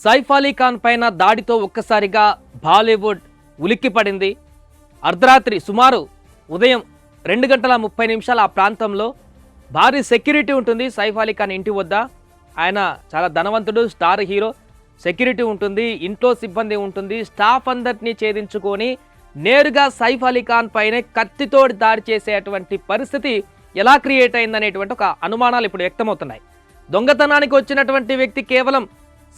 సైఫ్ అలీ ఖాన్ పైన దాడితో ఒక్కసారిగా బాలీవుడ్ ఉలిక్కిపడింది. అర్ధరాత్రి సుమారు ఉదయం 2:30 ఆ ప్రాంతంలో భారీ సెక్యూరిటీ ఉంటుంది సైఫ్ అలీ ఖాన్ ఇంటి వద్ద. ఆయన చాలా ధనవంతుడు, స్టార్ హీరో. సెక్యూరిటీ ఉంటుంది, ఇంట్లో సిబ్బంది ఉంటుంది. స్టాఫ్ అందరినీ ఛేదించుకొని నేరుగా సైఫ్ అలీ ఖాన్ పైనే కత్తితో దాడి చేసేటువంటి పరిస్థితి ఎలా క్రియేట్ అయిందనేటువంటి ఒక అనుమానాలు ఇప్పుడు వ్యక్తమవుతున్నాయి. దొంగతనానికి వచ్చినటువంటి వ్యక్తి కేవలం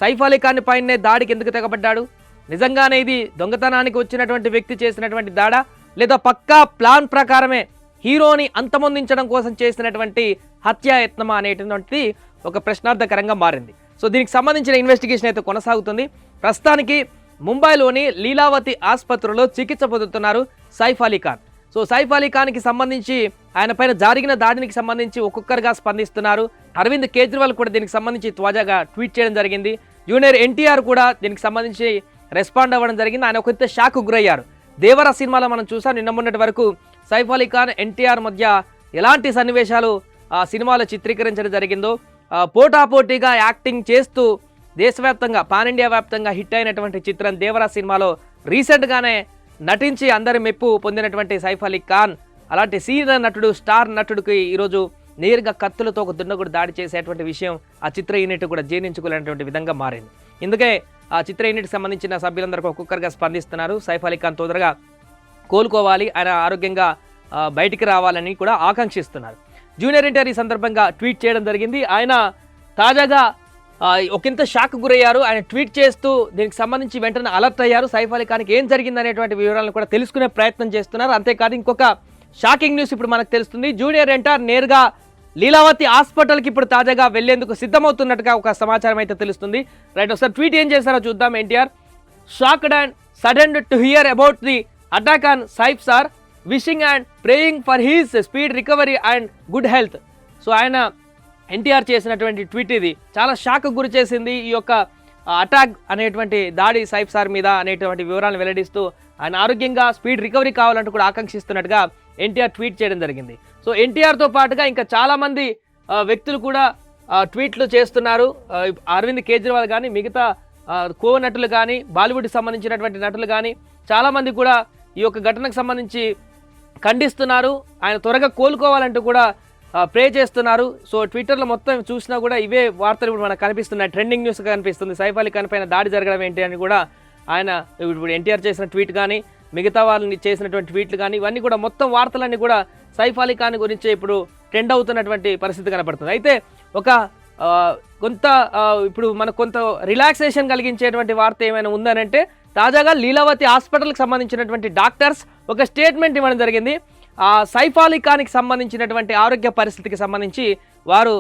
సైఫ్ అలీ ఖాన్ పైనే దాడికి ఎందుకు తెగబడ్డాడు? నిజంగానే ఇది దొంగతనానికి వచ్చినటువంటి వ్యక్తి చేసినటువంటి దాడా, లేదా పక్కా ప్లాన్ ప్రకారమే హీరోని అంతమొందించడం కోసం చేసినటువంటి హత్యాయత్నమా అనేటువంటి ఒక ప్రశ్నార్థకరంగా మారింది. సో దీనికి సంబంధించిన ఇన్వెస్టిగేషన్ అయితే కొనసాగుతుంది. ప్రస్తుతానికి ముంబైలోని లీలావతి ఆసుపత్రిలో చికిత్స పొందుతున్నారు సైఫ్ అలీ ఖాన్. సో సైఫ్ అలీ ఖాన్కి సంబంధించి ఆయన పైన జరిగిన దాడికి సంబంధించి ఒక్కొక్కరుగా స్పందిస్తున్నారు. అరవింద్ కేజ్రీవాల్ కూడా దీనికి సంబంధించి తాజాగా ట్వీట్ చేయడం జరిగింది. జూనియర్ ఎన్టీఆర్ కూడా దీనికి సంబంధించి రెస్పాండ్ అవ్వడం జరిగింది. ఆయన కొంత షాక్ గురయ్యారు. దేవరా సినిమాలో మనం చూసాం, నిన్న మొన్నటి వరకు సైఫ్ అలీ ఖాన్ ఎన్టీఆర్ మధ్య ఎలాంటి సన్నివేశాలు ఆ సినిమాలో చిత్రీకరించడం జరిగిందో, పోటాపోటీగా యాక్టింగ్ చేస్తూ దేశవ్యాప్తంగా పాన్ ఇండియా వ్యాప్తంగా హిట్ అయినటువంటి చిత్రం దేవరా సినిమాలో రీసెంట్గానే నటించి అందరి మెప్పు పొందినటువంటి సైఫ్ అలీ ఖాన్ అలాంటి సీనియర్ నటుడు, స్టార్ నటుడికి ఈరోజు నేరుగా కత్తులతో ఒక దుండగుడు దాడి చేసేటువంటి విషయం ఆ చిత్ర యూనిట్ కూడా జీర్ణించుకోలేనటువంటి విధంగా మారింది. ఇందుకే ఆ చిత్ర యూనిట్కి సంబంధించిన సభ్యులందరూ ఒక్కొక్కరుగా స్పందిస్తున్నారు. సైఫ్ అలీ ఖాన్ తొందరగా కోలుకోవాలి, ఆయన ఆరోగ్యంగా బయటికి రావాలని కూడా ఆకాంక్షిస్తున్నారు. జూనియర్ ఎన్టీఆర్ ఈ సందర్భంగా ట్వీట్ చేయడం జరిగింది. ఆయన తాజాగా ఒకంత షాక్ గురయ్యారు. ఆయన ట్వీట్ చేస్తూ దీనికి సంబంధించి వెంటనే అలర్ట్ అయ్యారు. సైఫ్ అలీ ఖాన్కి ఏం జరిగింది అనేటువంటి వివరాలను కూడా తెలుసుకునే ప్రయత్నం చేస్తున్నారు. అంతేకాదు ఇంకొక షాకింగ్ న్యూస్ ఇప్పుడు మనకు తెలుస్తుంది. జూనియర్ ఎన్టీఆర్ నేరుగా లీలావతి హాస్పిటల్కి ఇప్పుడు తాజాగా వెళ్లేందుకు సిద్ధమవుతున్నట్టుగా ఒక సమాచారం అయితే తెలుస్తుంది. రైట్, ఒకసారి ట్వీట్ ఏం చేశారో చూద్దాం. NTR shocked and saddened to hear about the attack on Saif sir, wishing and praying for his speed recovery and good health. So ఆయన ఎన్టీఆర్ చేసినటువంటి ట్వీట్ ఇది చాలా షాక్ గురి చేసింది. ఈ యొక్క అటాక్ అనేటువంటి దాడి సైఫ్ సార్ మీద అనేటువంటి వివరాలను వెల్లడిస్తూ ఆయన ఆరోగ్యంగా స్పీడ్ రికవరీ కావాలంటూ కూడా ఆకాంక్షిస్తున్నట్టుగా ఎన్టీఆర్ ట్వీట్ చేయడం జరిగింది. సో ఎన్టీఆర్తో పాటుగా ఇంకా చాలామంది వ్యక్తులు కూడా ట్వీట్లు చేస్తున్నారు. అరవింద్ కేజ్రీవాల్ కానీ, మిగతా కో నటులు కానీ, బాలీవుడ్కి సంబంధించినటువంటి నటులు కానీ చాలామంది కూడా ఈ యొక్క ఘటనకు సంబంధించి ఖండిస్తున్నారు. ఆయన త్వరగా కోలుకోవాలంటూ కూడా ప్రే చేస్తున్నారు. సో ట్విట్టర్లో మొత్తం చూసినా కూడా ఇవే వార్తలు ఇప్పుడు మనకు కనిపిస్తున్నాయి. ట్రెండింగ్ న్యూస్ కనిపిస్తుంది. సైఫ్ అలీ ఖాన్ పైన దాడి జరగడం ఏంటి అని కూడా ఆయన ఇప్పుడు ఎన్టీఆర్ చేసిన ట్వీట్ కానీ, మిగతా వాళ్ళని చేసినటువంటి ట్వీట్లు కానీ, ఇవన్నీ కూడా మొత్తం వార్తలన్నీ కూడా సైఫ్ అలీ ఖాన్ గురించి ఇప్పుడు ట్రెండ్ అవుతున్నటువంటి పరిస్థితి కనపడుతుంది. అయితే ఒక కొంత ఇప్పుడు మనకు కొంత రిలాక్సేషన్ కలిగించేటువంటి వార్త ఏమైనా ఉందనంటే, తాజాగా లీలావతి హాస్పిటల్కి సంబంధించినటువంటి డాక్టర్స్ ఒక స్టేట్మెంట్ ఇవ్వడం జరిగింది. సైఫ్ అలీ ఖాన్కి సంబంధించినటువంటి ఆరోగ్య పరిస్థితికి సంబంధించి వారు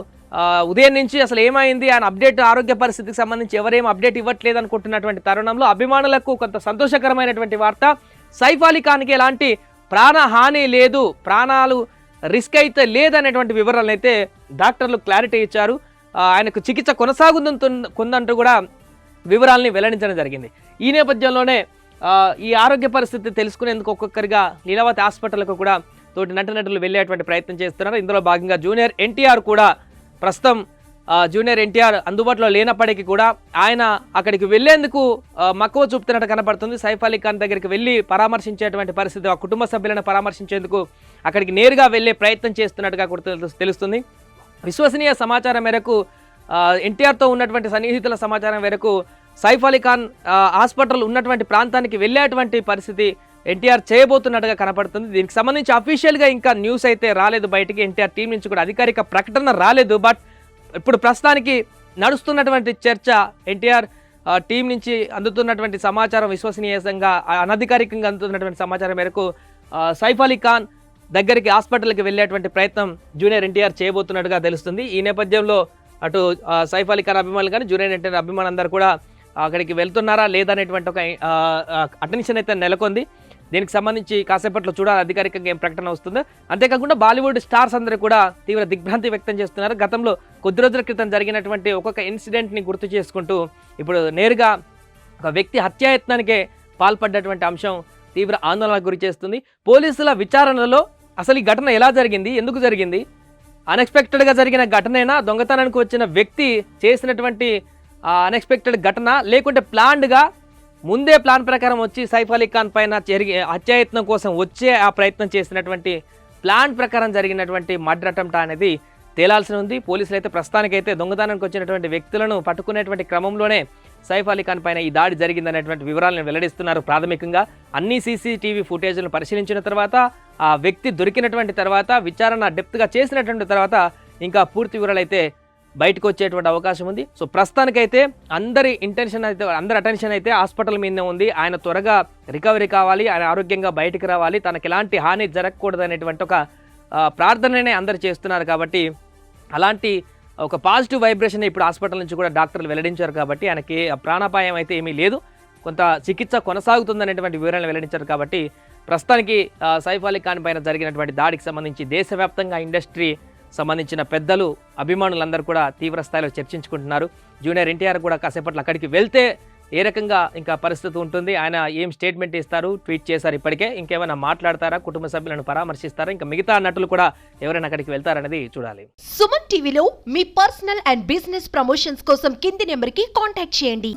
ఉదయం నుంచి అసలు ఏమైంది, ఆయన అప్డేట్ ఆరోగ్య పరిస్థితికి సంబంధించి ఎవరేం అప్డేట్ ఇవ్వట్లేదు అనుకుంటున్నటువంటి తరుణంలో అభిమానులకు కొంత సంతోషకరమైనటువంటి వార్త, సైఫ్ అలీ ఖాన్కి ఎలాంటి ప్రాణహాని లేదు, ప్రాణాలు రిస్క్ అయితే లేదనేటువంటి వివరాలను అయితే డాక్టర్లు క్లారిటీ ఇచ్చారు. ఆయనకు చికిత్స కొనసాగుతుందంటూ కూడా వివరాలని వెల్లడించడం జరిగింది. ఈ నేపథ్యంలోనే ఈ ఆరోగ్య పరిస్థితి తెలుసుకునేందుకు ఒక్కొక్కరిగా లీలావతి హాస్పిటల్కు కూడా తోటి నటులు వెళ్ళేటువంటి ప్రయత్నం చేస్తున్నారు. ఇందులో భాగంగా జూనియర్ ఎన్టీఆర్ కూడా ప్రస్తుతం జూనియర్ ఎన్టీఆర్ అందుబాటులో లేనప్పటికీ కూడా ఆయన అక్కడికి వెళ్లేందుకు మక్కువ చూపుతున్నట్టు కనపడుతుంది. సైఫ్ అలీ ఖాన్ దగ్గరికి వెళ్ళి పరామర్శించేటువంటి పరిస్థితి, ఆ కుటుంబ సభ్యులను పరామర్శించేందుకు అక్కడికి నేరుగా వెళ్లే ప్రయత్నం చేస్తున్నట్టుగా కూడా తెలుస్తుంది. విశ్వసనీయ సమాచారం మేరకు, ఎన్టీఆర్తో ఉన్నటువంటి సన్నిహితుల సమాచారం మేరకు సైఫ్ అలీ ఖాన్ హాస్పిటల్ ఉన్నటువంటి ప్రాంతానికి వెళ్ళేటువంటి పరిస్థితి ఎన్టీఆర్ చేయబోతున్నట్టుగా కనపడుతుంది. దీనికి సంబంధించి అఫీషియల్గా ఇంకా న్యూస్ అయితే రాలేదు బయటికి. ఎన్టీఆర్ టీం నుంచి కూడా అధికారిక ప్రకటన రాలేదు. బట్ ఇప్పుడు ప్రస్తుతానికి నడుస్తున్నటువంటి చర్చ, ఎన్టీఆర్ టీం నుంచి అందుతున్నటువంటి సమాచారం, విశ్వసనీయంగా అనధికారికంగా అందుతున్నటువంటి సమాచారం మేరకు సైఫ్ అలీ ఖాన్ దగ్గరికి హాస్పిటల్కి వెళ్ళేటువంటి ప్రయత్నం జూనియర్ ఎన్టీఆర్ చేయబోతున్నట్టుగా తెలుస్తుంది. ఈ నేపథ్యంలో అటు సైఫ్ అలీ ఖాన్ అభిమానులు కానీ, జూనియర్ ఎన్టీఆర్ అభిమానులందరూ కూడా అక్కడికి వెళ్తున్నారా లేదా అనేటువంటి ఒక అటెన్షన్ అయితే నెలకొంది. దీనికి సంబంధించి కాసేపట్లో చూడాలి అధికారికంగా ఏం ప్రకటన వస్తుందో. అంతేకాకుండా బాలీవుడ్ స్టార్స్ అందరూ కూడా తీవ్ర దిగ్భ్రాంతి వ్యక్తం చేస్తున్నారు. గతంలో కొద్ది రోజుల క్రితం జరిగినటువంటి ఒక్కొక్క ఇన్సిడెంట్ని గుర్తు చేసుకుంటూ ఇప్పుడు నేరుగా ఒక వ్యక్తి హత్యాయత్నానికే పాల్పడ్డటువంటి అంశం తీవ్ర ఆందోళనకు గురి చేస్తుంది. పోలీసుల విచారణలో అసలు ఈ ఘటన ఎలా జరిగింది, ఎందుకు జరిగింది, అన్ఎక్స్పెక్టెడ్గా జరిగిన ఘటనేనా, దొంగతనానికి వచ్చిన వ్యక్తి చేసినటువంటి అన్ఎక్స్పెక్టెడ్ ఘటన, లేకుంటే ప్లాన్డ్గా ముందే ప్లాన్ ప్రకారం వచ్చి సైఫ్ అలీ ఖాన్ పైన హత్యాయత్నం కోసం వచ్చే ఆ ప్రయత్నం చేసినటువంటి ప్లాన్ ప్రకారం జరిగినటువంటి మర్డర్ అటెంప్ట్ అనేది తేలాల్సి ఉంది. పోలీసులు అయితే ప్రస్తుతానికైతే దొంగతనానికి వచ్చినటువంటి వ్యక్తులను పట్టుకునేటువంటి క్రమంలోనే సైఫ్ అలీ ఖాన్ పైన ఈ దాడి జరిగిందనేటువంటి వివరాలను వెల్లడిస్తున్నారు. ప్రాథమికంగా అన్ని సీసీటీవీ ఫుటేజ్లను పరిశీలించిన తర్వాత, ఆ వ్యక్తి దొరికినటువంటి తర్వాత, విచారణ డెప్త్గా చేసినటువంటి తర్వాత ఇంకా పూర్తి వివరాలు అయితే బయటకు వచ్చేటువంటి అవకాశం ఉంది. సో ప్రస్తుతానికైతే అందరి అటెన్షన్ అయితే హాస్పిటల్ మీదనే ఉంది. ఆయన త్వరగా రికవరీ కావాలి, ఆయన ఆరోగ్యంగా బయటకు రావాలి, తనకి ఎలాంటి హాని జరగకూడదు అనేటువంటి ఒక ప్రార్థననే అందరు చేస్తున్నారు. కాబట్టి అలాంటి ఒక పాజిటివ్ వైబ్రేషన్ ఇప్పుడు హాస్పిటల్ నుంచి కూడా డాక్టర్లు వెల్లడించారు. కాబట్టి ఆయనకి ప్రాణాపాయం అయితే ఏమీ లేదు, కొంత చికిత్స కొనసాగుతుందనేటువంటి వివరాలను వెల్లడించారు. కాబట్టి ప్రస్తుతానికి సైఫ్ అలీ ఖాన్ పైన జరిగినటువంటి దాడికి సంబంధించి దేశవ్యాప్తంగా ఇండస్ట్రీ సంబంధించిన పెద్దలు, అభిమానులందరూ కూడా తీవ్ర స్థాయిలో చర్చించుకుంటున్నారు. జూనియర్ ఎన్టీఆర్ కూడా కాసేపట్లో అక్కడికి వెళ్తే ఏ రకంగా ఇంకా పరిస్థితి ఉంటుంది, ఆయన ఏం స్టేట్మెంట్ ఇస్తారు, ట్వీట్ చేశారు ఇప్పటికే, ఇంకేమైనా మాట్లాడతారా, కుటుంబ సభ్యులను పరామర్శిస్తారా, ఇంకా మిగతా నటులు కూడా ఎవరైనా అక్కడికి వెళ్తారనేది చూడాలి. సుమన్ టీవీలో మీ పర్సనల్ అండ్ బిజినెస్ ప్రమోషన్స్ కోసం కింది నెంబర్కి కాంటాక్ట్ చేయండి.